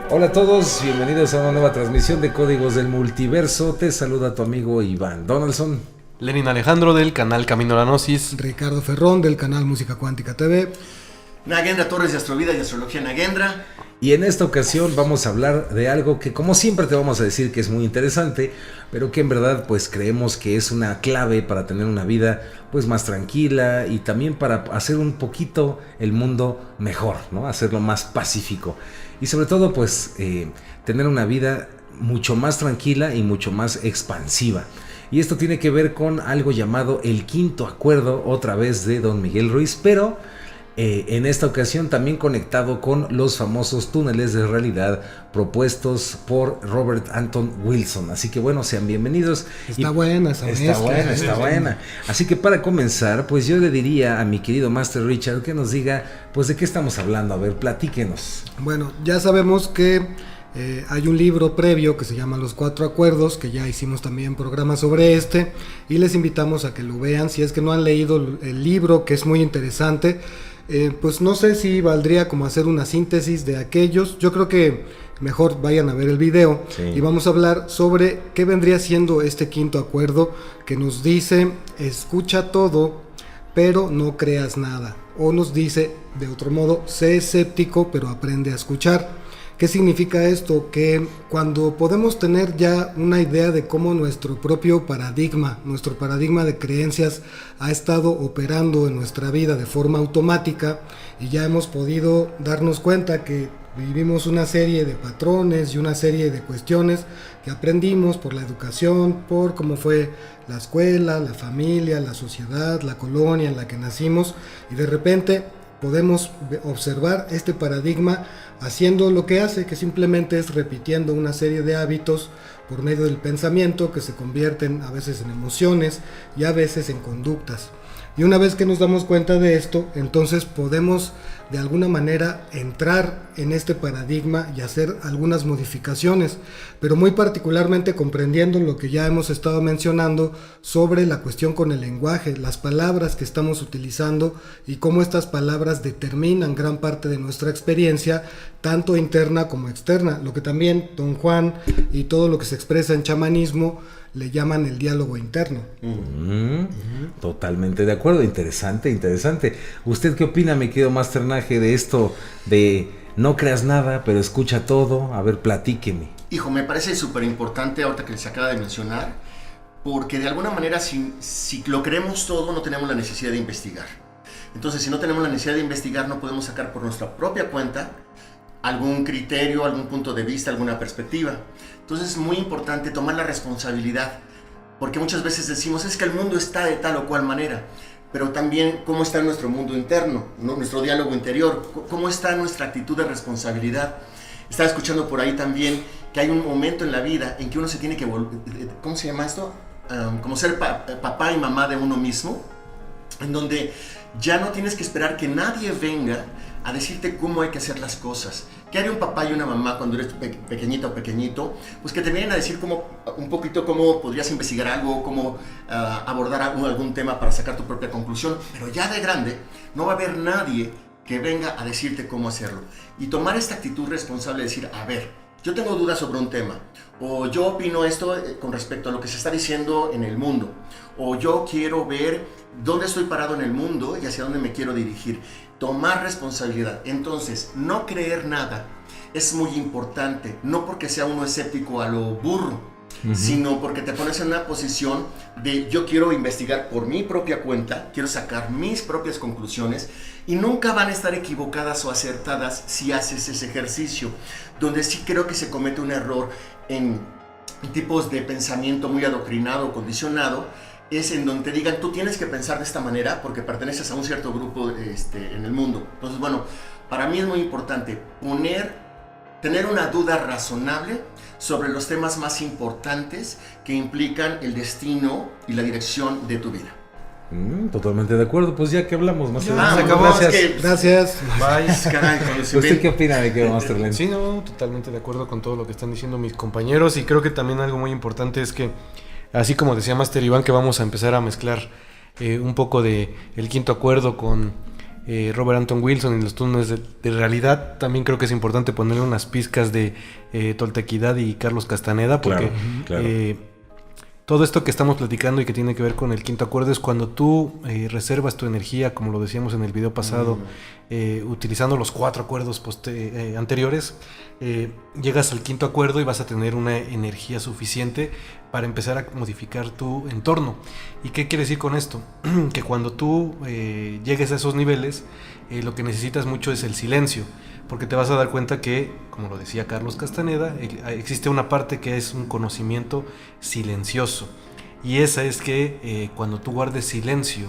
Hola a todos, bienvenidos a una nueva transmisión de Códigos del Multiverso. Te saluda tu amigo Iván Donaldson, Lenin Alejandro del canal Camino a la Gnosis, Ricardo Ferrón del canal Música Cuántica TV, Nagendra Torres de Astrovida y Astrología Nagendra. y en esta ocasión vamos a hablar de algo que, como siempre, te vamos a decir que es muy interesante, pero que en verdad pues creemos que es una clave para tener una vida pues más tranquila y también para hacer un poquito el mundo mejor, ¿no? Hacerlo más pacífico y sobre todo pues tener una vida mucho más tranquila y mucho más expansiva. Y esto tiene que ver con algo llamado el quinto acuerdo, otra vez de Don Miguel Ruiz, pero en esta ocasión también conectado con los famosos túneles de realidad propuestos por Robert Anton Wilson. Así que bueno, sean bienvenidos. Está buena esa mezcla. Está buena. Así que para comenzar, pues yo le diría a mi querido Master Richard que nos diga, pues de qué estamos hablando. A ver, platíquenos. Bueno, ya sabemos que hay un libro previo que se llama Los Cuatro Acuerdos, que ya hicimos también programas sobre este, y les invitamos a que lo vean. Si es que no han leído el libro, que es muy interesante, pues no sé si valdría como hacer una síntesis de aquellos. Yo creo que mejor vayan a ver el video, sí. Y vamos a hablar sobre qué vendría siendo este quinto acuerdo, que nos dice: escucha todo, pero no creas nada. O nos dice de otro modo: sé escéptico, pero aprende a escuchar. ¿Qué significa esto? Que cuando podemos tener ya una idea de cómo nuestro propio paradigma, nuestro paradigma de creencias ha estado operando en nuestra vida de forma automática, y ya hemos podido darnos cuenta que vivimos una serie de patrones y una serie de cuestiones que aprendimos por la educación, por cómo fue la escuela, la familia, la sociedad, la colonia en la que nacimos, y de repente podemos observar este paradigma haciendo lo que hace, que simplemente es repitiendo una serie de hábitos por medio del pensamiento que se convierten a veces en emociones y a veces en conductas. Y una vez que nos damos cuenta de esto, entonces podemos de alguna manera entrar en este paradigma y hacer algunas modificaciones, pero muy particularmente comprendiendo lo que ya hemos estado mencionando sobre la cuestión con el lenguaje, las palabras que estamos utilizando y cómo estas palabras determinan gran parte de nuestra experiencia, tanto interna como externa, lo que también Don Juan y todo lo que se expresa en chamanismo le llaman el diálogo interno. Totalmente de acuerdo, interesante. ¿Usted qué opina, mi querido Master Nage, de esto de no creas nada, pero escucha todo? A ver, platíqueme. Hijo, me parece súper importante ahorita que se acaba de mencionar, porque de alguna manera si lo creemos todo, no tenemos la necesidad de investigar. Entonces, si no tenemos la necesidad de investigar, no podemos sacar por nuestra propia cuenta algún criterio, algún punto de vista, alguna perspectiva. Entonces es muy importante tomar la responsabilidad, porque muchas veces decimos, es que el mundo está de tal o cual manera, pero también cómo está nuestro mundo interno, ¿no? Nuestro diálogo interior, cómo está nuestra actitud de responsabilidad. Estaba escuchando por ahí también que hay un momento en la vida en que uno se tiene que volver, ¿cómo se llama esto? Como ser papá y mamá de uno mismo, en donde ya no tienes que esperar que nadie venga a decirte cómo hay que hacer las cosas. ¿Qué haría un papá y una mamá cuando eres pequeñita o pequeñito? Pues que te vienen a decir un poquito cómo podrías investigar algo, cómo abordar algún tema para sacar tu propia conclusión. Pero ya de grande no va a haber nadie que venga a decirte cómo hacerlo. Y tomar esta actitud responsable de decir, a ver, yo tengo dudas sobre un tema, o yo opino esto con respecto a lo que se está diciendo en el mundo, o yo quiero ver dónde estoy parado en el mundo y hacia dónde me quiero dirigir. Tomar responsabilidad. Entonces, no creer nada es muy importante, no porque sea uno escéptico a lo burro, sino porque te pones en una posición de yo quiero investigar por mi propia cuenta, quiero sacar mis propias conclusiones, y nunca van a estar equivocadas o acertadas si haces ese ejercicio. Donde sí creo que se comete un error en tipos de pensamiento muy adoctrinado o condicionado, es en donde te digan, tú tienes que pensar de esta manera porque perteneces a un cierto grupo en el mundo. Entonces, bueno, para mí es muy importante tener una duda razonable sobre los temas más importantes que implican el destino y la dirección de tu vida. Totalmente de acuerdo, pues ya que hablamos, Master. Gracias. Bye, caray, ¿Usted qué opina, mi querido Master Len? Sí, no, totalmente de acuerdo con todo lo que están diciendo mis compañeros, y creo que también algo muy importante es que, así como decía Master Iván, que vamos a empezar a mezclar un poco de el quinto acuerdo con Robert Anton Wilson y los túneles de realidad, también creo que es importante ponerle unas pizcas de Toltequidad y Carlos Castaneda, porque Claro. todo esto que estamos platicando y que tiene que ver con el quinto acuerdo es cuando tú reservas tu energía, como lo decíamos en el video pasado, utilizando los 4 acuerdos anteriores, llegas al quinto acuerdo y vas a tener una energía suficiente para empezar a modificar tu entorno. ¿Y qué quiere decir con esto? Que cuando tú llegues a esos niveles, lo que necesitas mucho es el silencio, porque te vas a dar cuenta que, como lo decía Carlos Castaneda, existe una parte que es un conocimiento silencioso, y esa es que cuando tú guardes silencio,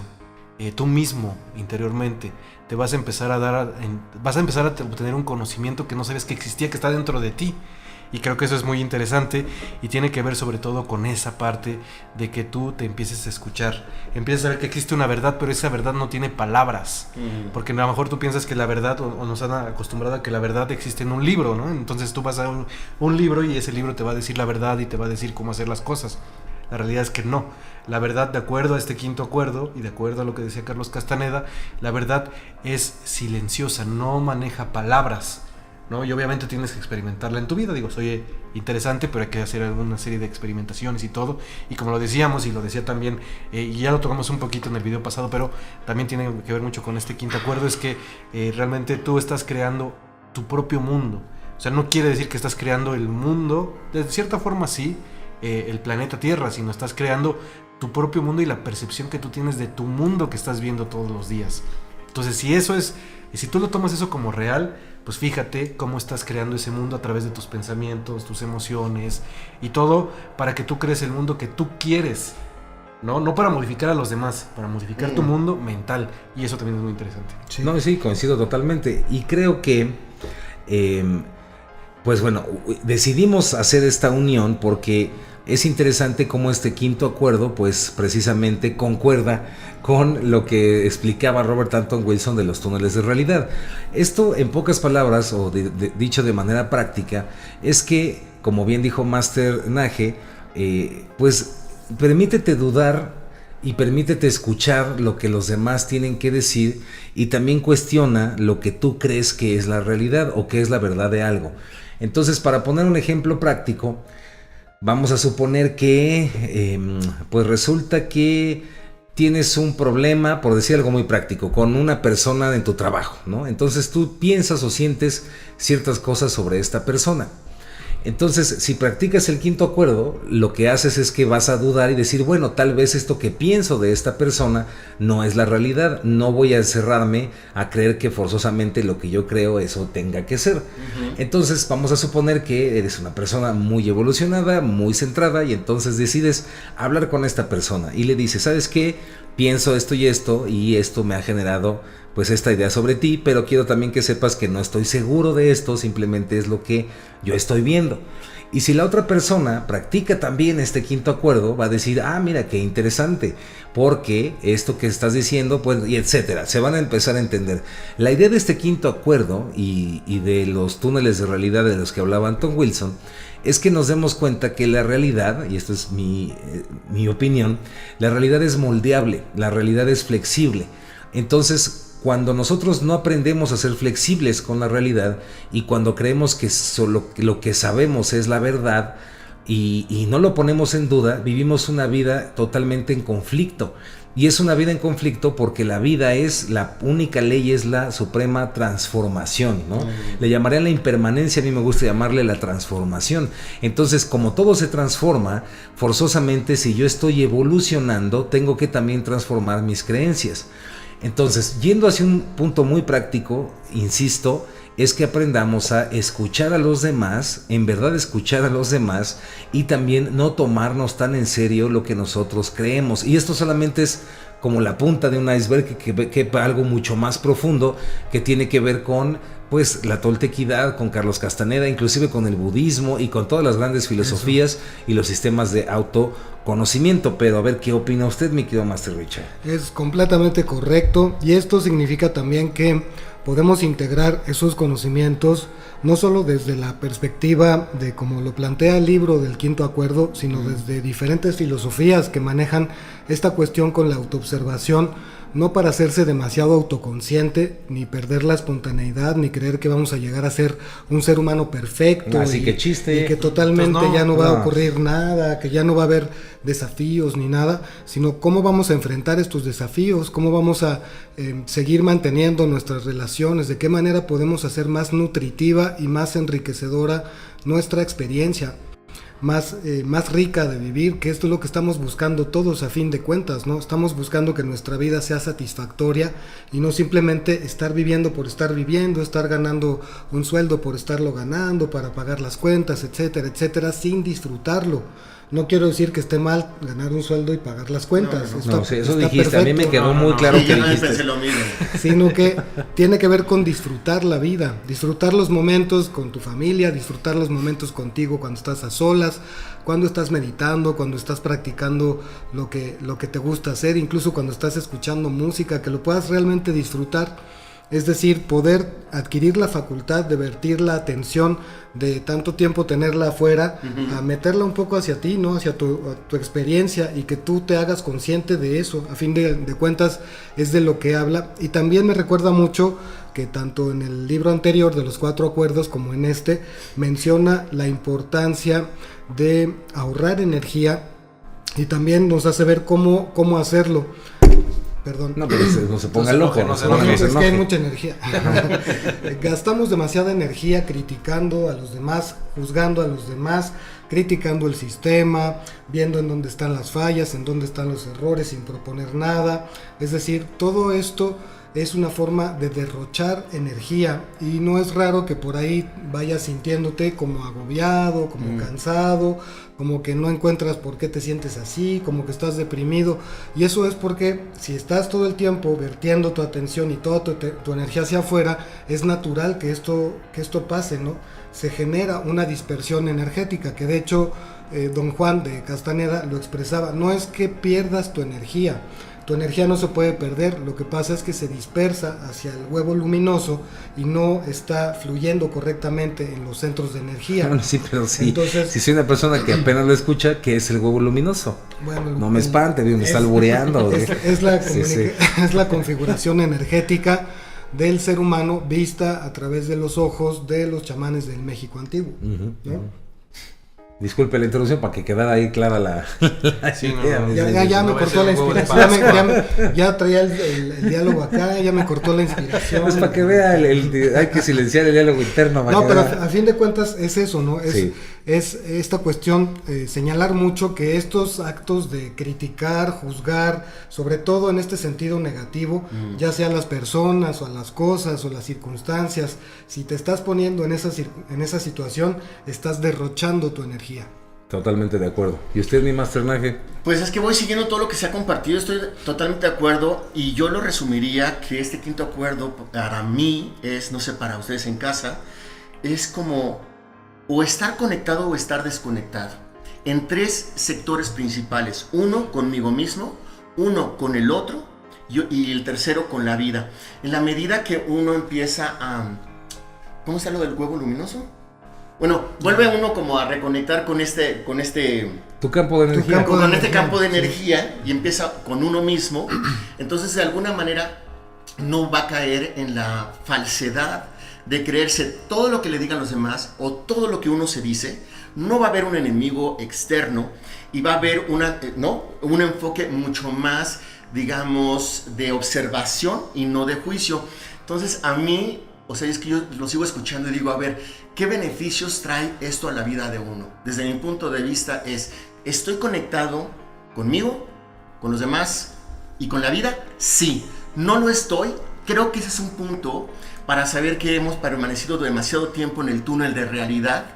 tú mismo interiormente te vas a empezar a obtener un conocimiento que no sabes que existía, que está dentro de ti. Y creo que eso es muy interesante y tiene que ver sobre todo con esa parte de que tú te empieces a escuchar, empiezas a ver que existe una verdad, pero esa verdad no tiene palabras, porque a lo mejor tú piensas que la verdad, o nos han acostumbrado a que la verdad existe en un libro, ¿no? Entonces tú vas a un libro y ese libro te va a decir la verdad y te va a decir cómo hacer las cosas. La realidad es que no. La verdad, de acuerdo a este quinto acuerdo y de acuerdo a lo que decía Carlos Castaneda, la verdad es silenciosa, no maneja palabras, ¿no? Y obviamente tienes que experimentarla en tu vida. Digo, soy interesante, pero hay que hacer alguna serie de experimentaciones y todo. Y como lo decíamos, y lo decía también, y ya lo tocamos un poquito en el video pasado, pero también tiene que ver mucho con este quinto acuerdo, es que realmente tú estás creando tu propio mundo. O sea, no quiere decir que estás creando el mundo, de cierta forma sí, el planeta Tierra, sino estás creando tu propio mundo y la percepción que tú tienes de tu mundo que estás viendo todos los días. Entonces, si tú lo tomas eso como real, pues fíjate cómo estás creando ese mundo a través de tus pensamientos, tus emociones y todo, para que tú crees el mundo que tú quieres, no para modificar a los demás, para modificar tu mundo mental. Y eso también es muy interesante. Sí. No, sí, coincido totalmente. Y creo que, pues bueno, decidimos hacer esta unión porque es interesante cómo este quinto acuerdo, pues precisamente concuerda con lo que explicaba Robert Anton Wilson de los túneles de realidad. Esto, en pocas palabras, o dicho de manera práctica, es que, como bien dijo Master Nage, pues permítete dudar y permítete escuchar lo que los demás tienen que decir, y también cuestiona lo que tú crees que es la realidad o que es la verdad de algo. Entonces, para poner un ejemplo práctico, vamos a suponer que pues resulta que tienes un problema, por decir algo muy práctico, con una persona en tu trabajo, ¿no? Entonces tú piensas o sientes ciertas cosas sobre esta persona. Entonces, si practicas el quinto acuerdo, lo que haces es que vas a dudar y decir, bueno, tal vez esto que pienso de esta persona no es la realidad. No voy a encerrarme a creer que forzosamente lo que yo creo eso tenga que ser. Entonces, vamos a suponer que eres una persona muy evolucionada, muy centrada, y entonces decides hablar con esta persona y le dices, ¿sabes qué? Pienso esto y esto me ha generado pues esta idea sobre ti, pero quiero también que sepas que no estoy seguro de esto, simplemente es lo que yo estoy viendo. Y si la otra persona practica también este quinto acuerdo, va a decir, mira, qué interesante, porque esto que estás diciendo, pues, y etcétera, se van a empezar a entender. La idea de este quinto acuerdo y de los túneles de realidad de los que hablaba Anton Wilson, es que nos demos cuenta que la realidad, y esto es mi opinión, la realidad es moldeable, la realidad es flexible. Entonces, cuando nosotros no aprendemos a ser flexibles con la realidad y cuando creemos que solo lo que sabemos es la verdad y no lo ponemos en duda, vivimos una vida totalmente en conflicto. Y es una vida en conflicto porque la vida es, la única ley es la suprema transformación, ¿no? Le llamaría la impermanencia, a mí me gusta llamarle la transformación. Entonces, como todo se transforma, forzosamente si yo estoy evolucionando, tengo que también transformar mis creencias. Entonces, yendo hacia un punto muy práctico, insisto, es que aprendamos a escuchar a los demás, en verdad escuchar a los demás, y también no tomarnos tan en serio lo que nosotros creemos. Y esto solamente es como la punta de un iceberg que algo mucho más profundo que tiene que ver con pues la toltequidad, con Carlos Castaneda, inclusive con el budismo y con todas las grandes filosofías y los sistemas de autoconocimiento. Pero a ver, ¿qué opina usted, mi querido Master Richard? Es completamente correcto, y esto significa también que podemos integrar esos conocimientos no solo desde la perspectiva de como lo plantea el libro del quinto acuerdo, sino desde diferentes filosofías que manejan esta cuestión con la autoobservación, no para hacerse demasiado autoconsciente, ni perder la espontaneidad, ni creer que vamos a llegar a ser un ser humano perfecto. Así que chiste. Y que totalmente Pues no, ya no va a no. ocurrir nada, que ya no va a haber desafíos ni nada, sino cómo vamos a enfrentar estos desafíos, cómo vamos a seguir manteniendo nuestras relaciones, de qué manera podemos hacer más nutritiva y más enriquecedora nuestra experiencia. Más rica de vivir, que esto es lo que estamos buscando todos a fin de cuentas, ¿no? Estamos buscando que nuestra vida sea satisfactoria y no simplemente estar viviendo por estar viviendo, estar ganando un sueldo por estarlo ganando, para pagar las cuentas, etcétera, etcétera, sin disfrutarlo. No quiero decir que esté mal ganar un sueldo y pagar las cuentas. No, sí, eso está dijiste, a mí me perfecto. quedó muy claro Y que yo también dijiste. pensé lo mismo. Sino que tiene que ver con disfrutar la vida, disfrutar los momentos con tu familia, disfrutar los momentos contigo cuando estás a solas, cuando estás meditando, cuando estás practicando lo que te gusta hacer, incluso cuando estás escuchando música, que lo puedas realmente disfrutar. Es decir, poder adquirir la facultad de vertir la atención de tanto tiempo tenerla afuera, a meterla un poco hacia ti, ¿no? Hacia tu experiencia, y que tú te hagas consciente de eso. A fin de cuentas es de lo que habla. Y también me recuerda mucho que tanto en el libro anterior de los 4 acuerdos como en este menciona la importancia de ahorrar energía, y también nos hace ver cómo hacerlo. Perdón. No, pero no se ponga No se loco, enoje, no se no se enoje, Es se que hay enoje. mucha energía. Gastamos demasiada energía criticando a los demás, juzgando a los demás, criticando el sistema, viendo en dónde están las fallas, en dónde están los errores, sin proponer nada. Es decir, todo esto es una forma de derrochar energía, y no es raro que por ahí vayas sintiéndote como agobiado, como cansado, como que no encuentras por qué te sientes así, como que estás deprimido. Y eso es porque si estás todo el tiempo vertiendo tu atención y toda tu energía hacia afuera, es natural que esto pase, ¿no? Se genera una dispersión energética, que de hecho Don Juan de Castaneda lo expresaba. No es que pierdas tu energía no se puede perder, lo que pasa es que se dispersa hacia el huevo luminoso y no está fluyendo correctamente en los centros de energía. Bueno, sí, pero sí. Entonces, Si soy una persona que apenas lo escucha, ¿qué es el huevo luminoso? bueno, No me espante, me está albureando. es la Sí, sí. es la configuración energética del ser humano vista a través de los ojos de los chamanes del México antiguo, Ujú, ¿no? ujú. Disculpe la introducción para que quedara ahí clara la Sí, no, idea. no. Ya No me va a cortó ser la un huevo de inspiración, ya traía el diálogo acá, ya me cortó la inspiración. Pues para que vea, hay que silenciar el diálogo interno. para No, que pero vea. a fin de cuentas es eso, ¿no? Sí. Es esta cuestión, señalar mucho que estos actos de criticar, juzgar, sobre todo en este sentido negativo, ya sea a las personas o a las cosas o las circunstancias, si te estás poniendo en esa situación, estás derrochando tu energía. Totalmente de acuerdo. ¿Y usted, mi masternaje? Pues es que voy siguiendo todo lo que se ha compartido, estoy totalmente de acuerdo, y yo lo resumiría que este quinto acuerdo para mí es, no sé, para ustedes en casa, es como o estar conectado o estar desconectado, en 3 sectores principales: uno conmigo mismo, uno con el otro y el tercero con la vida. En la medida que uno empieza a... ¿Cómo está lo del huevo luminoso? Bueno, vuelve uno como a reconectar con este Tu campo de energía. campo de con este energía, campo de sí. energía, y empieza con uno mismo. Entonces, de alguna manera, no va a caer en la falsedad de creerse todo lo que le digan los demás o todo lo que uno se dice. No va a haber un enemigo externo, y va a haber un enfoque mucho más, digamos, de observación y no de juicio. Entonces, a mí, o sea, es que yo lo sigo escuchando y digo, a ver, ¿qué beneficios trae esto a la vida de uno? Desde mi punto de vista ¿estoy conectado conmigo, con los demás y con la vida? Sí. ¿No lo estoy? Creo que ese es un punto para saber que hemos permanecido demasiado tiempo en el túnel de realidad,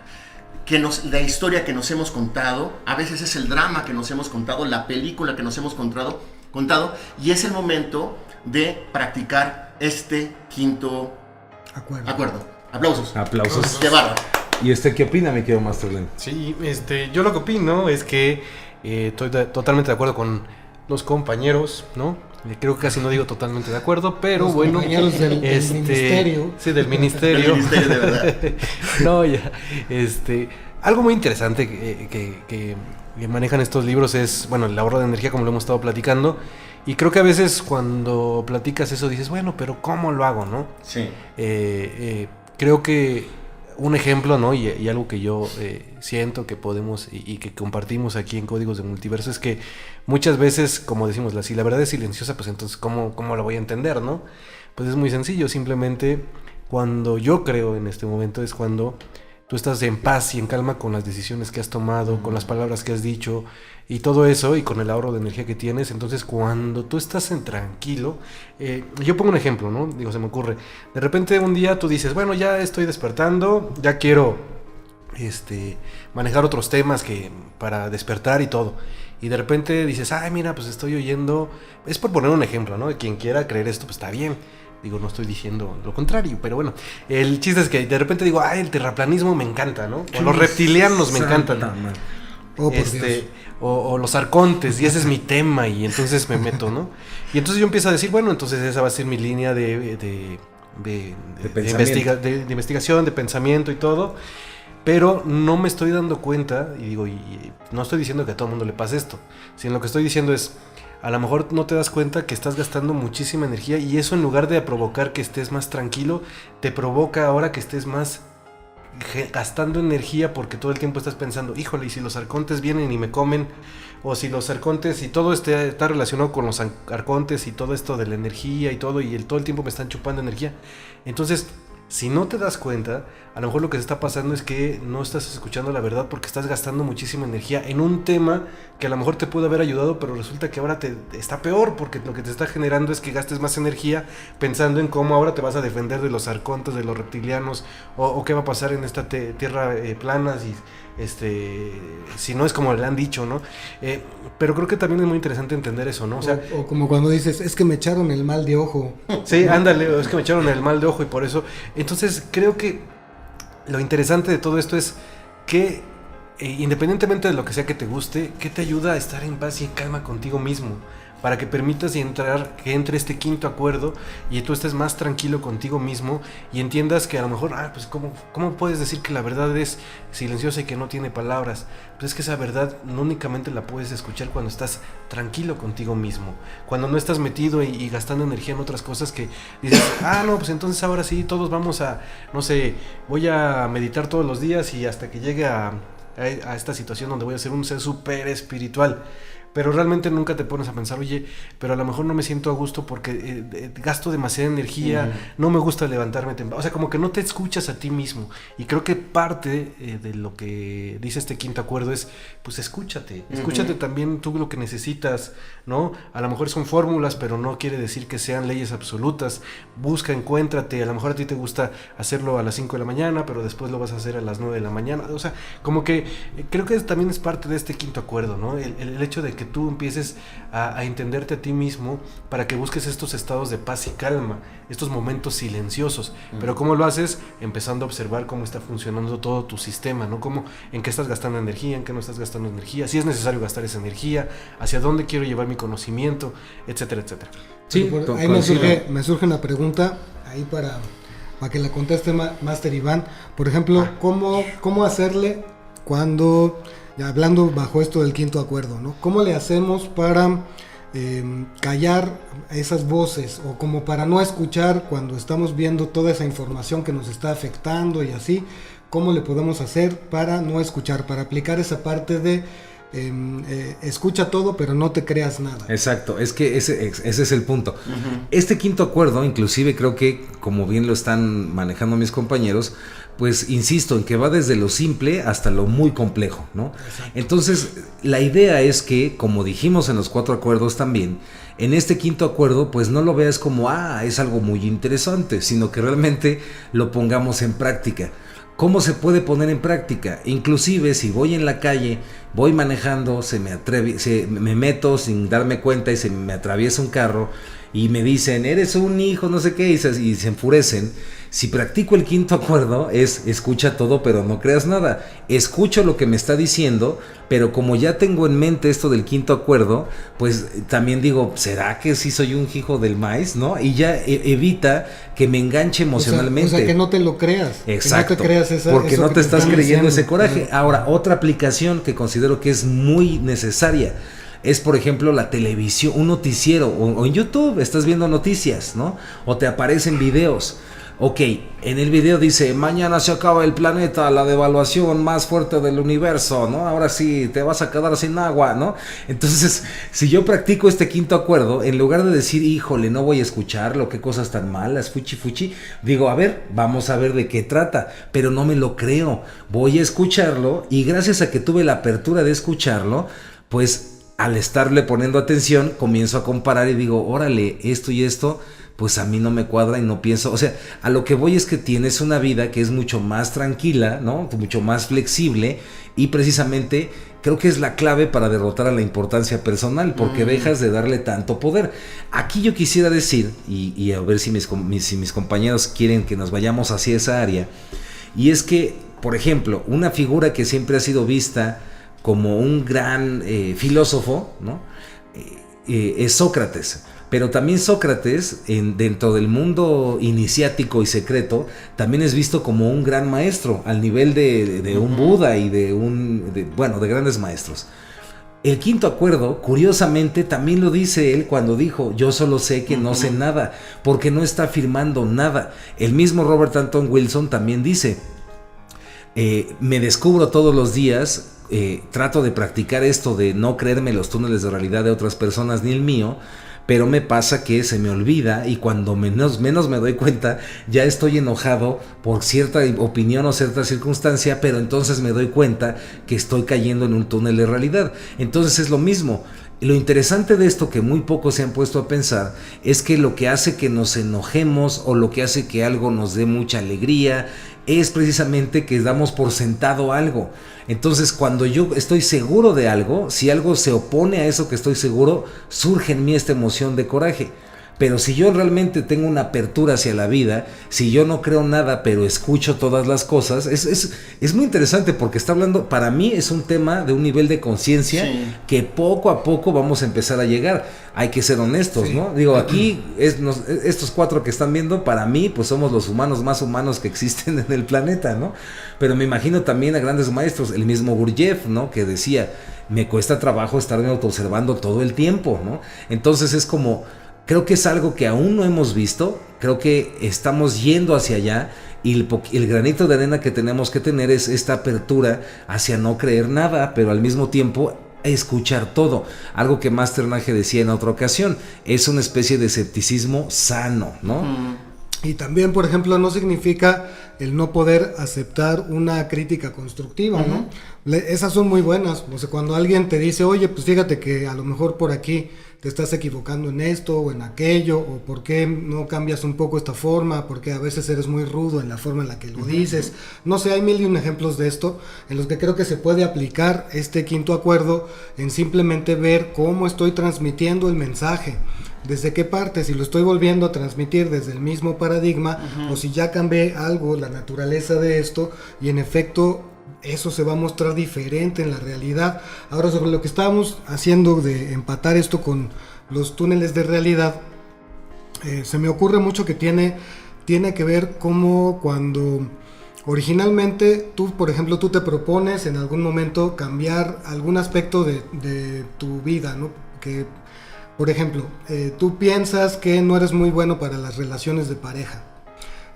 que la historia que nos hemos contado, a veces es el drama que nos hemos contado, la película que nos hemos contado, y es el momento de practicar este quinto acuerdo. Aplausos. Aplausos. Qué bárbaro. ¿Y usted qué opina, mi querido Masterland? Sí, yo lo que opino es que estoy totalmente de acuerdo con los compañeros, ¿no? Creo que casi no digo totalmente de acuerdo, pero Los bueno, compañeros del ministerio. Sí, del ministerio. El ministerio, de verdad. No, ya, algo muy interesante que manejan estos libros es, bueno, el ahorro de energía, como lo hemos estado platicando. Y creo que a veces cuando platicas eso dices, bueno, pero ¿cómo lo hago, no? Sí. Creo que un ejemplo, ¿no? Y algo que yo siento que podemos y que compartimos aquí en Códigos de Multiverso es que muchas veces, como decimos, si la verdad es silenciosa, pues entonces ¿cómo lo voy a entender, no? Pues es muy sencillo, simplemente cuando yo creo en este momento es cuando tú estás en paz y en calma con las decisiones que has tomado, con las palabras que has dicho y todo eso, y con el ahorro de energía que tienes. Entonces cuando tú estás en tranquilo, yo pongo un ejemplo, ¿no? Digo, se me ocurre, de repente un día tú dices, bueno, ya estoy despertando, ya quiero manejar otros temas que para despertar y todo, y de repente dices, ay, mira, pues estoy oyendo, es por poner un ejemplo, ¿no? Quien quiera creer esto, pues está bien. Digo, no estoy diciendo lo contrario, pero bueno, el chiste es que de repente digo, ay, el terraplanismo me encanta, ¿no? O los reptilianos me encantan. Oh, por Dios. O los arcontes, y ese es mi tema, y entonces me meto, ¿no? Y entonces yo empiezo a decir, bueno, entonces esa va a ser mi línea de investigación, de pensamiento y todo, pero no me estoy dando cuenta, y digo, y no estoy diciendo que a todo el mundo le pase esto, sino lo que estoy diciendo es, a lo mejor no te das cuenta que estás gastando muchísima energía, y eso en lugar de provocar que estés más tranquilo, te provoca ahora que estés más gastando energía, porque todo el tiempo estás pensando, híjole, y si los arcontes vienen y me comen, o si los arcontes, y todo está relacionado con los arcontes y todo esto de la energía y todo, y todo el tiempo me están chupando energía. Entonces, si no te das cuenta, a lo mejor lo que se está pasando es que no estás escuchando la verdad, porque estás gastando muchísima energía en un tema que a lo mejor te pudo haber ayudado, pero resulta que ahora está peor, porque lo que te está generando es que gastes más energía pensando en cómo ahora te vas a defender de los arcontes, de los reptilianos, o qué va a pasar en esta tierra plana, si no es como le han dicho, ¿no? Pero creo que también es muy interesante entender eso, ¿no? O como cuando dices, es que me echaron el mal de ojo. Sí, ándale, es que me echaron el mal de ojo y por eso. Entonces creo que lo interesante de todo esto es que independientemente de lo que sea que te guste, ¿qué te ayuda a estar en paz y en calma contigo mismo? Para que permitas que entre este quinto acuerdo y tú estés más tranquilo contigo mismo y entiendas que a lo mejor, pues ¿cómo puedes decir que la verdad es silenciosa y que no tiene palabras? Pues es que esa verdad no únicamente la puedes escuchar cuando estás tranquilo contigo mismo, cuando no estás metido y gastando energía en otras cosas que dices, no, pues entonces ahora sí, todos vamos a, no sé, voy a meditar todos los días y hasta que llegue a esta situación donde voy a ser un ser súper espiritual. Pero realmente nunca te pones a pensar, oye, pero a lo mejor no me siento a gusto porque gasto demasiada energía, no me gusta levantarme temprano. O sea, como que no te escuchas a ti mismo. Y creo que parte de lo que dice este quinto acuerdo es, pues escúchate también tú lo que necesitas, ¿no? A lo mejor son fórmulas, pero no quiere decir que sean leyes absolutas. Busca, encuéntrate, a lo mejor a ti te gusta hacerlo a las 5 de la mañana, pero después lo vas a hacer a las 9 de la mañana. O sea, como que creo que también es parte de este quinto acuerdo, ¿no? El hecho de que tú empieces a entenderte a ti mismo para que busques estos estados de paz y calma, estos momentos silenciosos. Pero ¿cómo lo haces? Empezando a observar cómo está funcionando todo tu sistema, ¿no? En qué estás gastando energía, en qué no estás gastando energía, si es necesario gastar esa energía, hacia dónde quiero llevar mi conocimiento, etcétera, etcétera. Sí, ahí me surge una pregunta ahí para que la conteste Master Iván. Por ejemplo, ¿cómo hacerle cuando, ya hablando bajo esto del quinto acuerdo, ¿no? ¿Cómo le hacemos para callar esas voces, o como para no escuchar cuando estamos viendo toda esa información que nos está afectando y así? ¿Cómo le podemos hacer para no escuchar, para aplicar esa parte de escucha todo pero no te creas nada? Exacto, es que ese es el punto. Este quinto acuerdo, inclusive creo que, como bien lo están manejando mis compañeros, pues insisto en que va desde lo simple hasta lo muy complejo, ¿no? Exacto. Entonces, la idea es que, como dijimos en los 4 acuerdos también, en este quinto acuerdo, pues no lo veas como, es algo muy interesante, sino que realmente lo pongamos en práctica. ¿Cómo se puede poner en práctica? Inclusive si voy en la calle, voy manejando, me meto sin darme cuenta y se me atraviesa un carro y me dicen, eres un hijo, no sé qué, y se enfurecen. Si practico el quinto acuerdo es escucha todo pero no creas nada. Escucho lo que me está diciendo, pero como ya tengo en mente esto del quinto acuerdo, pues también digo, ¿será que sí soy un hijo del maíz? ¿No? Y ya evita que me enganche emocionalmente. O sea, que no te lo creas. Exacto, que no te creas porque no te estás creyendo ese coraje. Claro. Ahora, otra aplicación que considero que es muy necesaria es, por ejemplo, la televisión, un noticiero, o en YouTube estás viendo noticias, ¿no? O te aparecen videos. Ok, en el video dice, mañana se acaba el planeta, la devaluación más fuerte del universo, ¿no? Ahora sí, te vas a quedar sin agua, ¿no? Entonces, si yo practico este quinto acuerdo, en lugar de decir, híjole, no voy a escucharlo, qué cosas tan malas, fuchi, digo, a ver, vamos a ver de qué trata, pero no me lo creo, voy a escucharlo, y gracias a que tuve la apertura de escucharlo, pues al estarle poniendo atención, comienzo a comparar y digo, órale, esto y esto, pues a mí no me cuadra y no pienso, o sea, a lo que voy es que tienes una vida que es mucho más tranquila, ¿no? Mucho más flexible, y precisamente creo que es la clave para derrotar a la importancia personal, porque dejas de darle tanto poder. Aquí yo quisiera decir, y a ver si mis compañeros quieren que nos vayamos hacia esa área, y es que, por ejemplo, una figura que siempre ha sido vista como un gran filósofo, ¿no? Es Sócrates. Pero también Sócrates, dentro del mundo iniciático y secreto, también es visto como un gran maestro, al nivel de un Buda y de grandes maestros. El quinto acuerdo, curiosamente, también lo dice él cuando dijo, yo solo sé que no sé nada, porque no está afirmando nada. El mismo Robert Anton Wilson también dice, me descubro todos los días, trato de practicar esto de no creerme los túneles de realidad de otras personas ni el mío, pero me pasa que se me olvida y cuando menos me doy cuenta ya estoy enojado por cierta opinión o cierta circunstancia, pero entonces me doy cuenta que estoy cayendo en un túnel de realidad. Entonces es lo mismo. Lo interesante de esto que muy pocos se han puesto a pensar es que lo que hace que nos enojemos o lo que hace que algo nos dé mucha alegría es precisamente que damos por sentado algo. Entonces cuando yo estoy seguro de algo, si algo se opone a eso que estoy seguro, surge en mí esta emoción de coraje. Pero si yo realmente tengo una apertura hacia la vida, si yo no creo nada pero escucho todas las cosas, es muy interesante porque está hablando, para mí es un tema de un nivel de conciencia que poco a poco vamos a empezar a llegar. Hay que ser honestos, ¿no? Digo, aquí estos cuatro que están viendo, para mí pues somos los humanos más humanos que existen en el planeta, ¿no? Pero me imagino también a grandes maestros, el mismo Gurdjieff, ¿no? Que decía, me cuesta trabajo estarme autoobservando todo el tiempo, ¿no? Entonces es como... Creo que es algo que aún no hemos visto, creo que estamos yendo hacia allá y el granito de arena que tenemos que tener es esta apertura hacia no creer nada, pero al mismo tiempo escuchar todo. Algo que Master Nage decía en otra ocasión, es una especie de escepticismo sano, ¿no? Y también, por ejemplo, no significa el no poder aceptar una crítica constructiva, ¿no? Esas son muy buenas. O sea, cuando alguien te dice, oye, pues fíjate que a lo mejor por aquí te estás equivocando en esto o en aquello, o por qué no cambias un poco esta forma, porque a veces eres muy rudo en la forma en la que lo dices. No sé, hay mil y un ejemplos de esto, en los que creo que se puede aplicar este quinto acuerdo en simplemente ver cómo estoy transmitiendo el mensaje. ¿Desde qué parte? Si lo estoy volviendo a transmitir desde el mismo paradigma, o si ya cambié algo, la naturaleza de esto, y en efecto eso se va a mostrar diferente en la realidad. Ahora, sobre lo que estábamos haciendo de empatar esto con los túneles de realidad, se me ocurre mucho que tiene que ver como cuando originalmente tú, por ejemplo, tú te propones en algún momento cambiar algún aspecto de tu vida, ¿no? Que, por ejemplo, tú piensas que no eres muy bueno para las relaciones de pareja.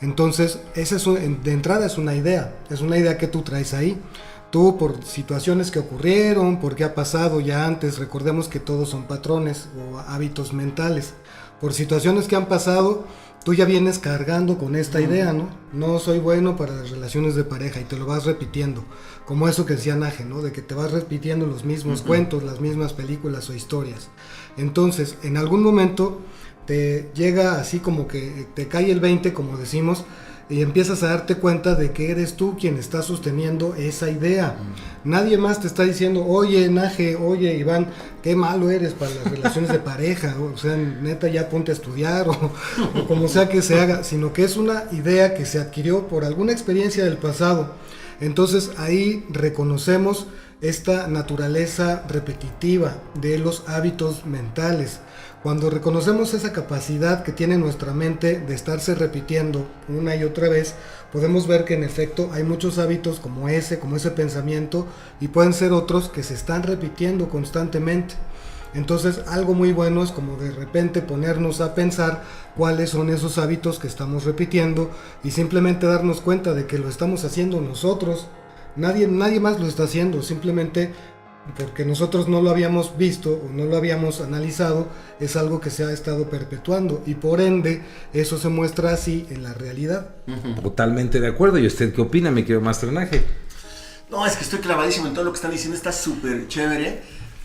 Entonces, de entrada es una idea que tú traes ahí. Tú, por situaciones que ocurrieron, porque ha pasado ya antes, recordemos que todos son patrones o hábitos mentales. Por situaciones que han pasado, tú ya vienes cargando con esta idea, ¿no? No soy bueno para las relaciones de pareja, y te lo vas repitiendo. Como eso que decía Nage, ¿no? De que te vas repitiendo los mismos cuentos, las mismas películas o historias. Entonces, en algún momento te llega así como que te cae el 20, como decimos, y empiezas a darte cuenta de que eres tú quien está sosteniendo esa idea. Nadie más te está diciendo, oye Naje, oye Iván, qué malo eres para las relaciones de pareja, o sea, neta ya ponte a estudiar o como sea que se haga, sino que es una idea que se adquirió por alguna experiencia del pasado. Entonces ahí reconocemos esta naturaleza repetitiva de los hábitos mentales. Cuando reconocemos esa capacidad que tiene nuestra mente de estarse repitiendo una y otra vez, podemos ver que en efecto hay muchos hábitos como ese pensamiento, y pueden ser otros que se están repitiendo constantemente. Entonces algo muy bueno es como de repente ponernos a pensar cuáles son esos hábitos que estamos repitiendo y simplemente darnos cuenta de que lo estamos haciendo nosotros. Nadie más lo está haciendo, simplemente porque nosotros no lo habíamos visto o no lo habíamos analizado, es algo que se ha estado perpetuando y por ende eso se muestra así en la realidad. Totalmente de acuerdo. ¿Y usted qué opina, mi querido Maestro Naje? No, es que estoy clavadísimo en todo lo que están diciendo, está súper chévere.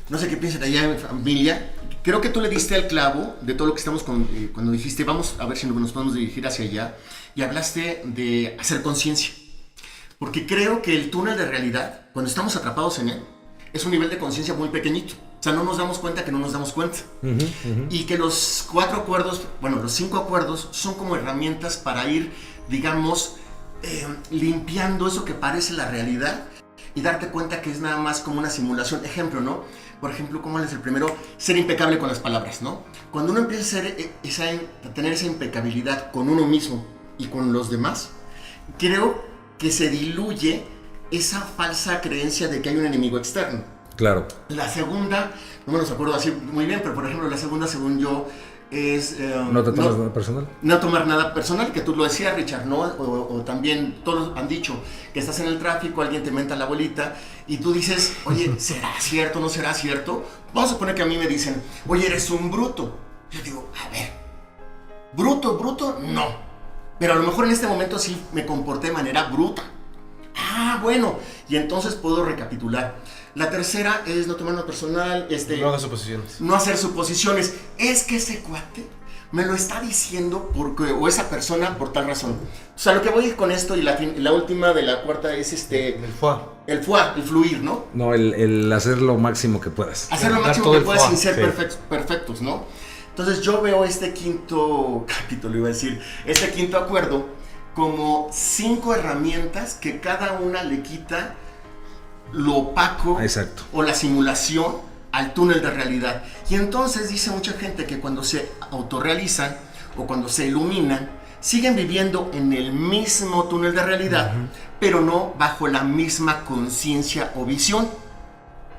No sé qué piensan allá en familia. Creo que tú le diste al clavo de todo lo que estamos cuando dijiste, vamos a ver si nos podemos dirigir hacia allá, y hablaste de hacer conciencia. Porque creo que el túnel de realidad, cuando estamos atrapados en él, es un nivel de conciencia muy pequeñito. O sea, no nos damos cuenta que no nos damos cuenta. Y que los 4 acuerdos, bueno, los 5 acuerdos son como herramientas para ir, digamos, limpiando eso que parece la realidad y darte cuenta que es nada más como una simulación. Ejemplo, ¿no? Por ejemplo, ¿cómo es el primero? Ser impecable con las palabras, ¿no? Cuando uno empieza a tener esa impecabilidad con uno mismo y con los demás, creo que se diluye esa falsa creencia de que hay un enemigo externo. Claro. La segunda, no me los acuerdo así muy bien, pero por ejemplo la segunda, según yo, es... no te tomas nada personal. No tomar nada personal, que tú lo decías, Richard, ¿no? O también todos han dicho que estás en el tráfico, alguien te menta la bolita y tú dices, oye, ¿será cierto, no será cierto? Vamos a poner que a mí me dicen, oye, eres un bruto. Yo digo, a ver, bruto, no. Pero a lo mejor en este momento sí me comporté de manera bruta. Ah, bueno, y entonces puedo recapitular. La tercera es no tomar nada personal, no hagas suposiciones. No hacer suposiciones. Es que ese cuate me lo está diciendo o esa persona por tal razón. O sea, lo que voy con esto y la última de la cuarta es El foie. El fluir, ¿no? No, el hacer lo máximo que puedas. Hacer lo máximo que puedas sin ser perfectos, ¿no? Entonces yo veo este quinto capítulo, iba a decir, este quinto acuerdo como 5 herramientas que cada una le quita lo opaco o la simulación al túnel de realidad. Y entonces dice mucha gente que cuando se autorrealizan o cuando se iluminan, siguen viviendo en el mismo túnel de realidad, pero no bajo la misma conciencia o visión.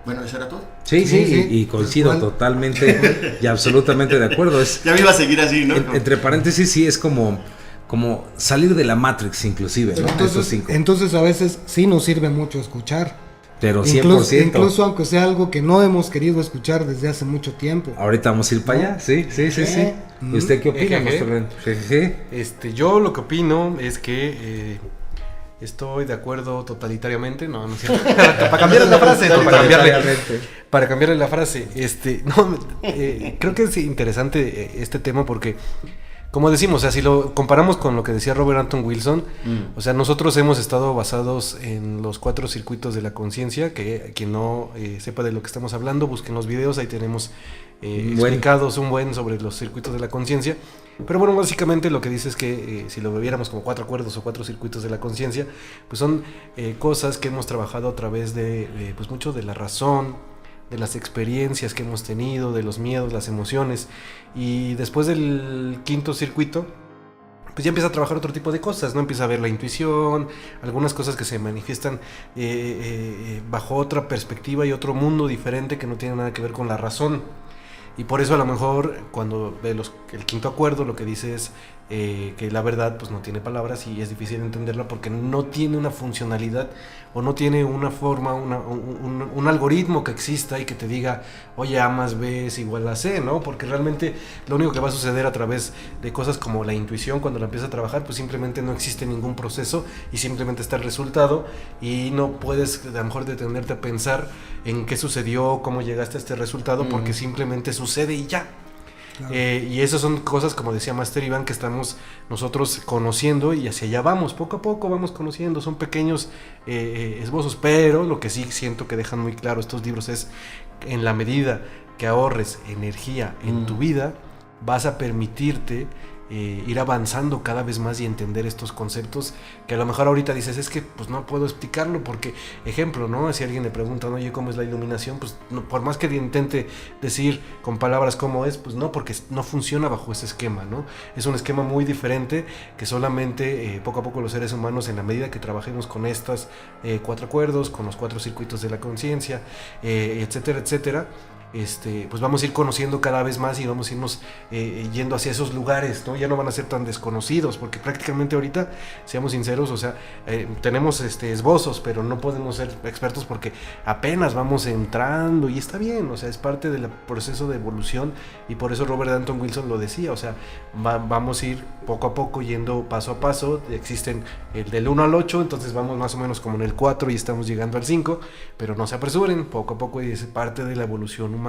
Bueno, eso era todo. Sí, y coincido totalmente y absolutamente de acuerdo. Ya me iba a seguir así, ¿no? Entre paréntesis, sí, es como salir de la Matrix inclusive, ¿no? Entonces a veces sí nos sirve mucho escuchar. Pero 100%. Incluso aunque sea algo que no hemos querido escuchar desde hace mucho tiempo. Ahorita vamos a ir para allá, sí. ¿Y usted qué opina, Maestro Ren? Yo lo que opino es que estoy de acuerdo totalitariamente, no es cierto. Para cambiarle la frase, para cambiarle la frase, creo que es interesante este tema porque, como decimos, o sea, si lo comparamos con lo que decía Robert Anton Wilson, o sea, nosotros hemos estado basados en los 4 circuitos de la conciencia, que quien no sepa de lo que estamos hablando, busquen los videos, ahí tenemos explicados un buen sobre los circuitos de la conciencia. Pero bueno, básicamente lo que dice es que si lo viéramos como 4 acuerdos o 4 circuitos de la conciencia, pues son cosas que hemos trabajado a través de pues mucho de la razón, de las experiencias que hemos tenido, de los miedos, las emociones, y después del 5.º circuito, pues ya empieza a trabajar otro tipo de cosas, ¿no? Empieza a ver la intuición, algunas cosas que se manifiestan bajo otra perspectiva y otro mundo diferente que no tiene nada que ver con la razón. Y por eso a lo mejor cuando ve el 5.º acuerdo lo que dice es que la verdad pues no tiene palabras y es difícil entenderla porque no tiene una funcionalidad o no tiene una forma, un algoritmo que exista y que te diga, oye, A más B es igual a C, ¿no? Porque realmente lo único que va a suceder a través de cosas como la intuición, cuando la empiezas a trabajar, pues simplemente no existe ningún proceso y simplemente está el resultado y no puedes a lo mejor detenerte a pensar en qué sucedió, cómo llegaste a este resultado, porque simplemente sucede y ya. Claro. Y esas son cosas, como decía Master Iván, que estamos nosotros conociendo y hacia allá vamos, poco a poco vamos conociendo, son pequeños esbozos, pero lo que sí siento que dejan muy claro estos libros es, en la medida que ahorres energía en tu vida, vas a permitirte ir avanzando cada vez más y entender estos conceptos que a lo mejor ahorita dices, es que pues no puedo explicarlo porque, ejemplo, ¿no? Si alguien le pregunta, oye, ¿cómo es la iluminación? Pues no, por más que intente decir con palabras cómo es, pues no, porque no funciona bajo ese esquema, ¿no? Es un esquema muy diferente que solamente poco a poco los seres humanos, en la medida que trabajemos con estas 4 acuerdos, con los 4 circuitos de la conciencia, etcétera, etcétera, pues vamos a ir conociendo cada vez más y vamos a irnos yendo hacia esos lugares, ¿no? Ya no van a ser tan desconocidos, porque prácticamente ahorita, seamos sinceros, o sea, tenemos esbozos, pero no podemos ser expertos porque apenas vamos entrando y está bien, o sea, es parte del proceso de evolución y por eso Robert Anton Wilson lo decía, o sea, vamos a ir poco a poco yendo paso a paso, existen el del 1 al 8, entonces vamos más o menos como en el 4 y estamos llegando al 5, pero no se apresuren, poco a poco es parte de la evolución humana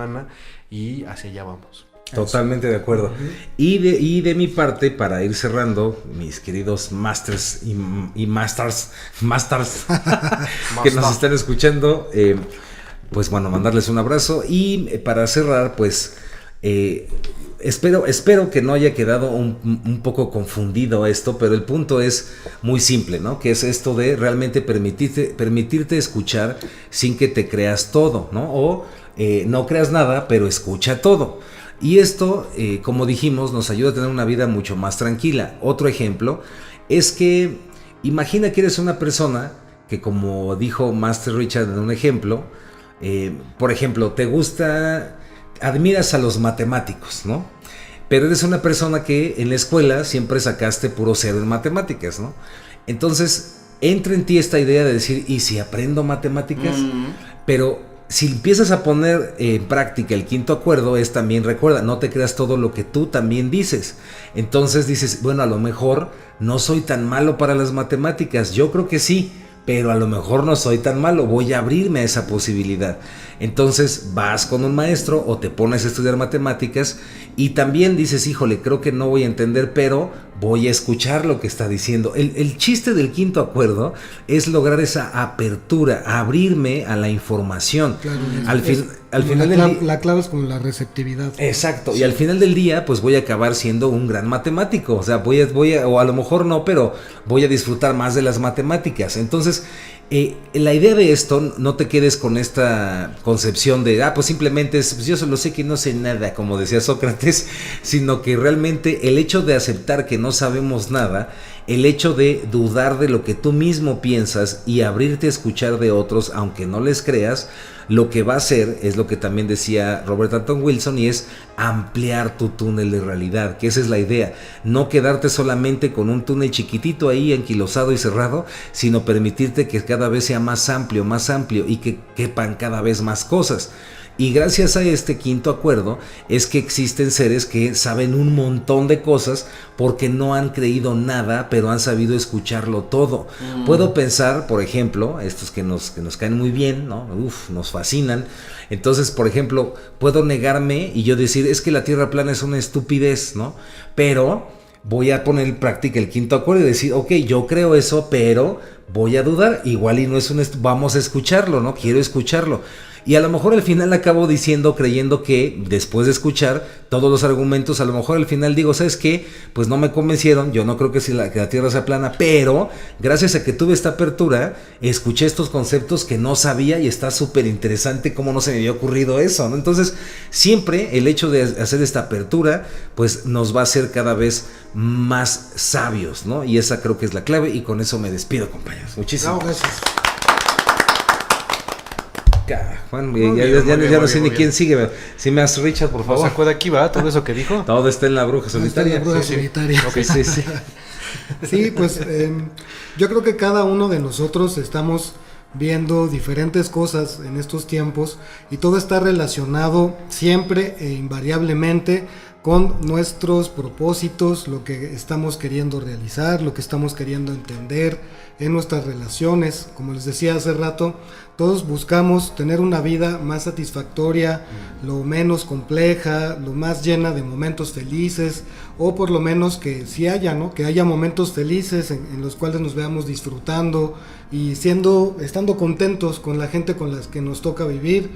y hacia allá vamos. Totalmente de acuerdo. Y de mi parte, para ir cerrando, mis queridos masters y masters que nos están escuchando, pues bueno, mandarles un abrazo y para cerrar, pues espero que no haya quedado un poco confundido esto, pero el punto es muy simple, ¿no? Que es esto de realmente permitirte escuchar sin que te creas todo, ¿no? O no creas nada, pero escucha todo. Y esto, como dijimos, nos ayuda a tener una vida mucho más tranquila. Otro ejemplo es que imagina que eres una persona que, como dijo Master Richard en un ejemplo, por ejemplo, admiras a los matemáticos, ¿no? Pero eres una persona que en la escuela siempre sacaste puro 0 en matemáticas, ¿no? Entonces entra en ti esta idea de decir, ¿y si aprendo matemáticas? Pero si empiezas a poner en práctica el 5º acuerdo, es también, recuerda, no te creas todo lo que tú también dices. Entonces dices, bueno, a lo mejor no soy tan malo para las matemáticas. Yo creo que sí, pero a lo mejor no soy tan malo, voy a abrirme a esa posibilidad. Entonces vas con un maestro o te pones a estudiar matemáticas y también dices, híjole, creo que no voy a entender, pero voy a escuchar lo que está diciendo. El chiste del 5º acuerdo es lograr esa apertura, abrirme a la información. Claro, al final del día, la clave es como la receptividad. Exacto, y al final del día pues voy a acabar siendo un gran matemático, o sea, voy a o a lo mejor no, pero voy a disfrutar más de las matemáticas. Entonces, la idea de esto, no te quedes con esta concepción de, pues simplemente pues yo solo sé que no sé nada, como decía Sócrates, sino que realmente el hecho de aceptar que no sabemos nada, el hecho de dudar de lo que tú mismo piensas y abrirte a escuchar de otros, aunque no les creas, lo que va a hacer es lo que también decía Robert Anton Wilson, y es ampliar tu túnel de realidad, que esa es la idea, no quedarte solamente con un túnel chiquitito ahí enquilosado y cerrado, sino permitirte que cada vez sea más amplio y que quepan cada vez más cosas. Y gracias a este 5º acuerdo es que existen seres que saben un montón de cosas porque no han creído nada, pero han sabido escucharlo todo. Puedo pensar, por ejemplo, estos que nos caen muy bien, ¿no? Nos fascinan. Entonces, por ejemplo, puedo negarme y yo decir, es que la Tierra plana es una estupidez, ¿no? Pero voy a poner en práctica el 5º acuerdo y decir, ok, yo creo eso, pero voy a dudar, igual y no es vamos a escucharlo, ¿no? Quiero escucharlo. Y a lo mejor al final acabo creyendo que después de escuchar todos los argumentos, a lo mejor al final digo, ¿sabes qué? Pues no me convencieron, yo no creo que la Tierra sea plana, pero gracias a que tuve esta apertura, escuché estos conceptos que no sabía y está súper interesante cómo no se me había ocurrido eso, ¿no? Entonces, siempre el hecho de hacer esta apertura, pues nos va a hacer cada vez más sabios, ¿no? Y esa creo que es la clave y con eso me despido, compañeros. Muchísimas gracias. Juan, ya no sé ni quién sigue. Si me has Richard, por favor. ¿Se acuerda aquí, va? Todo eso que dijo. Todo está en la bruja solitaria. Okay, sí. Sí, pues yo creo que cada uno de nosotros estamos viendo diferentes cosas en estos tiempos y todo está relacionado siempre e invariablemente con nuestros propósitos, lo que estamos queriendo realizar, lo que estamos queriendo entender en nuestras relaciones. Como les decía hace rato, todos buscamos tener una vida más satisfactoria, lo menos compleja, lo más llena de momentos felices, o por lo menos que sí haya, ¿no? Que haya momentos felices en los cuales nos veamos disfrutando y estando contentos con la gente con las que nos toca vivir.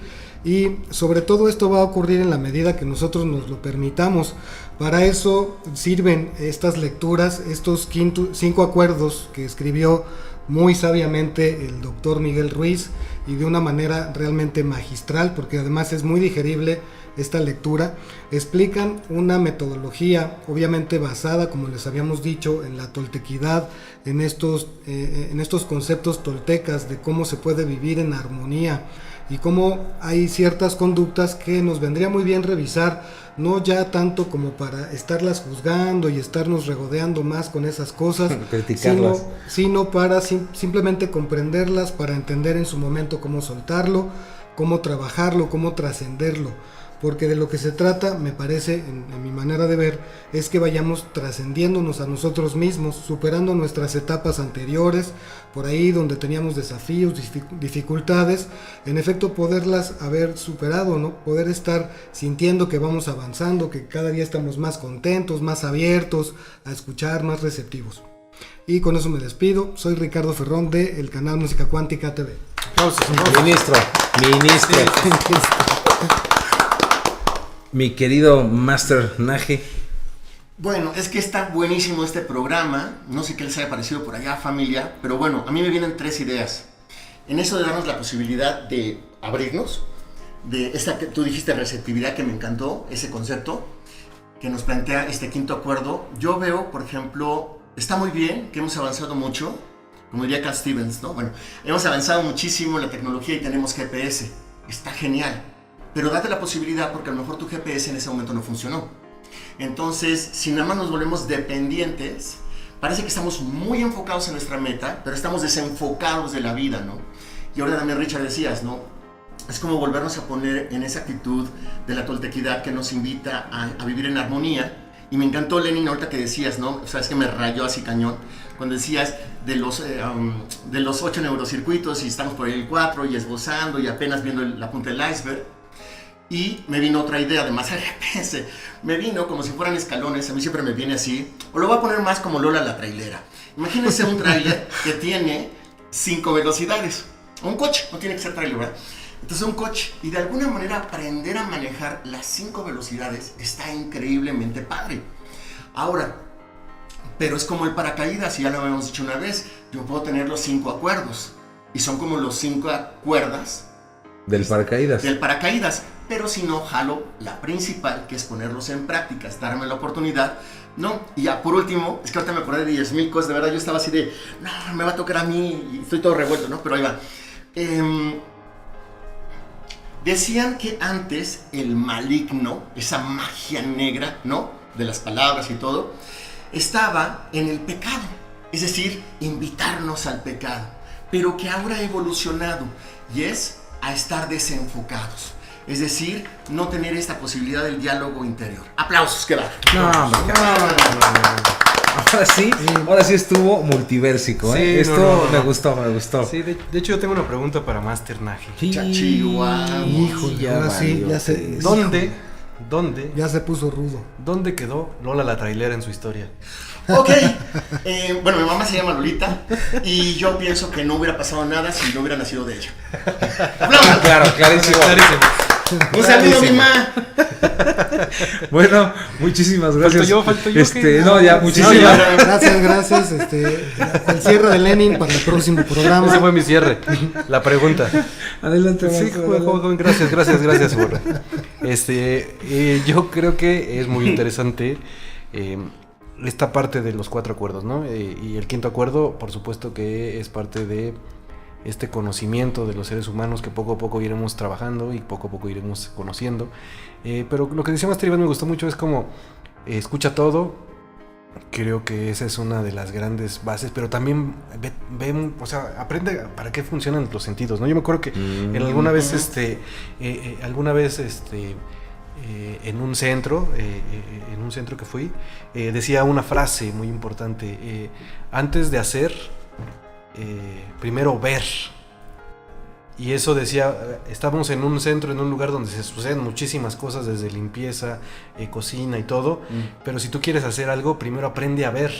Y sobre todo esto va a ocurrir en la medida que nosotros nos lo permitamos. Para eso sirven estas lecturas, estos 5 acuerdos que escribió muy sabiamente el doctor Miguel Ruiz, y de una manera realmente magistral, porque además es muy digerible esta lectura. Explican una metodología obviamente basada, como les habíamos dicho, en la toltequidad, en estos conceptos toltecas de cómo se puede vivir en armonía, y cómo hay ciertas conductas que nos vendría muy bien revisar, no ya tanto como para estarlas juzgando y estarnos regodeando más con esas cosas, sino para simplemente comprenderlas, para entender en su momento cómo soltarlo, cómo trabajarlo, cómo trascenderlo. Porque de lo que se trata, me parece, en mi manera de ver, es que vayamos trascendiéndonos a nosotros mismos, superando nuestras etapas anteriores, por ahí donde teníamos desafíos, dificultades, en efecto poderlas haber superado, ¿no? Poder estar sintiendo que vamos avanzando, que cada día estamos más contentos, más abiertos a escuchar, más receptivos. Y con eso me despido. Soy Ricardo Ferrón de el canal Música Cuántica TV. Ministro. Mi querido Master Naje. Bueno, es que está buenísimo este programa. No sé qué les haya parecido por allá, familia, pero bueno, a mí me vienen 3 ideas. En eso de darnos la posibilidad de abrirnos, de esta que tú dijiste, receptividad, que me encantó, ese concepto que nos plantea este 5º acuerdo. Yo veo, por ejemplo, está muy bien que hemos avanzado mucho, como diría Cat Stevens, ¿no? Bueno, hemos avanzado muchísimo en la tecnología y tenemos GPS. Está genial. Pero date la posibilidad, porque a lo mejor tu GPS en ese momento no funcionó. Entonces, si nada más nos volvemos dependientes, parece que estamos muy enfocados en nuestra meta, pero estamos desenfocados de la vida, ¿no? Y ahora también, Richard, decías, ¿no? Es como volvernos a poner en esa actitud de la toltequidad que nos invita a vivir en armonía. Y me encantó, Lenin, ahorita que decías, ¿no? O sea, es que me rayó así cañón. Cuando decías de los 8 neurocircuitos y estamos por el 4 y esbozando y apenas viendo la punta del iceberg. Y me vino otra idea, además del GPS. Me vino como si fueran escalones, a mí siempre me viene así. O lo voy a poner más como Lola la trailera. Imagínense un trailer que tiene 5 velocidades. Un coche, no tiene que ser trailer, ¿verdad? Entonces un coche, y de alguna manera aprender a manejar las 5 velocidades está increíblemente padre. Ahora, pero es como el paracaídas, y ya lo habíamos dicho una vez, yo puedo tener los 5 acuerdos, y son como los 5 cuerdas del paracaídas, pero si no, jalo la principal, que es ponerlos en prácticas, darme la oportunidad, ¿no? Y ya por último, es que ahorita me acordé de 10,000 cosas, de verdad yo estaba así de, no, me va a tocar a mí, y estoy todo revuelto, ¿no? Pero ahí va. Decían que antes el maligno, esa magia negra, ¿no? De las palabras y todo, estaba en el pecado, es decir, invitarnos al pecado, pero que ahora ha evolucionado y es a estar desenfocados, es decir, no tener esta posibilidad del diálogo interior. Aplausos, que va. Ahora sí estuvo multiversico, ¿eh? Sí, Esto me gustó. Sí, de hecho yo tengo una pregunta para Master Naje. Chihuahua. Híjole, ahora sí, ya sé. ¿Dónde? Ya se puso rudo. ¿Dónde quedó Lola la trailera en su historia? Ok, bueno, mi mamá se llama Lolita y yo pienso que no hubiera pasado nada si no hubiera nacido de ella. Claro, clarísimo. Un saludo, mi mamá. Bueno, muchísimas gracias. Falto yo. No, ya, muchísimas Gracias. El cierre de Lenin para el próximo programa. Ese fue mi cierre. La pregunta. Adelante, Sí, joven, gracias, Borra. Yo creo que es muy interesante esta parte de los 4 acuerdos, ¿no? Y el 5º acuerdo, por supuesto que es parte de este conocimiento de los seres humanos que poco a poco iremos trabajando y poco a poco iremos conociendo. Pero lo que decía Master Iván me gustó mucho, es como escucha todo. Creo que esa es una de las grandes bases, pero también aprende para qué funcionan los sentidos, ¿no? Yo me acuerdo que alguna vez en un centro un centro que fui, decía una frase muy importante, antes de hacer, primero ver. Y eso decía, estábamos en un centro, en un lugar donde se suceden muchísimas cosas, desde limpieza, cocina y todo, pero si tú quieres hacer algo, primero aprende a ver.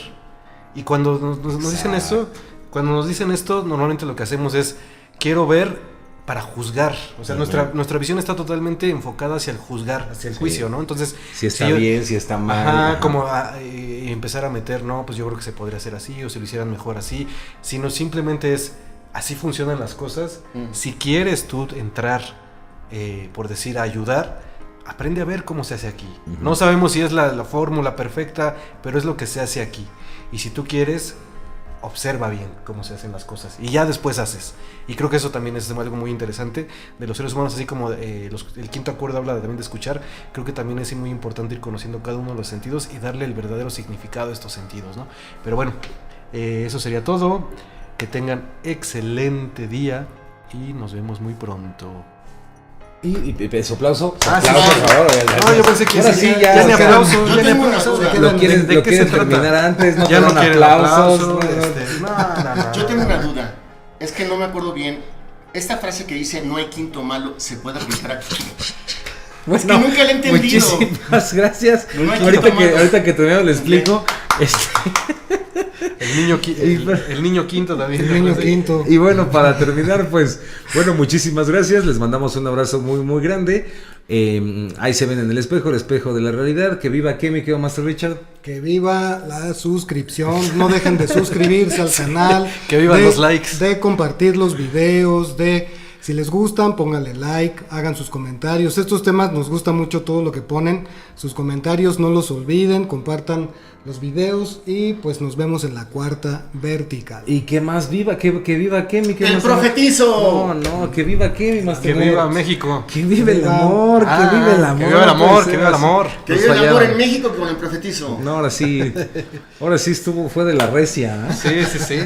Y cuando nos dicen esto, normalmente lo que hacemos es, quiero ver para juzgar. O sea, nuestra visión está totalmente enfocada hacia el juzgar, hacia el juicio, ¿no? Entonces, si está bien, si está mal. Como empezar a meter, no, pues yo creo que se podría hacer así, o si lo hicieran mejor así, sino simplemente es, así funcionan las cosas. Si quieres tú entrar, por decir, a ayudar, aprende a ver cómo se hace aquí. No sabemos si es la fórmula perfecta, pero es lo que se hace aquí. Y si tú quieres, observa bien cómo se hacen las cosas y ya después haces. Y creo que eso también es algo muy interesante de los seres humanos, así como el quinto acuerdo habla también de escuchar. Creo que también es muy importante ir conociendo cada uno de los sentidos y darle el verdadero significado a estos sentidos, ¿no? Pero bueno, eso sería todo. Que tengan excelente día y nos vemos muy pronto. Y su aplauso. Sí. Por favor. No, yo pensé que ahora sí, ya ni aplausos. Yo tengo una duda. Lo quieren terminar antes, no ya te no dan quieren aplausos. No. Yo tengo una duda. Es que no me acuerdo bien. Esta frase que dice no hay quinto malo, ¿se puede aplicar aquí? Bueno, es que nunca la he entendido. Muchísimas gracias. No hay Ahorita que terminamos le explico. El niño quinto también. El niño quinto. Y bueno, para terminar, pues, bueno, muchísimas gracias. Les mandamos un abrazo muy, muy grande. Ahí se ven en el espejo de la realidad. Que viva Kemi, que va Master Richard. Que viva la suscripción. No dejen de suscribirse al canal. Que vivan los likes. De compartir los videos. Si les gustan, pónganle like, hagan sus comentarios. Estos temas nos gusta mucho todo lo que ponen. Sus comentarios no los olviden, compartan los videos y pues nos vemos en la cuarta vertical. Y que más viva, que viva Kemi. Que ¡El profetizo! No, que viva Kemi, Master. Que viva México. Que vive el amor, que vive el amor. Que viva el amor, que viva el amor. Que vive el amor en México con el profetizo. No, ahora sí fue de la recia. Sí.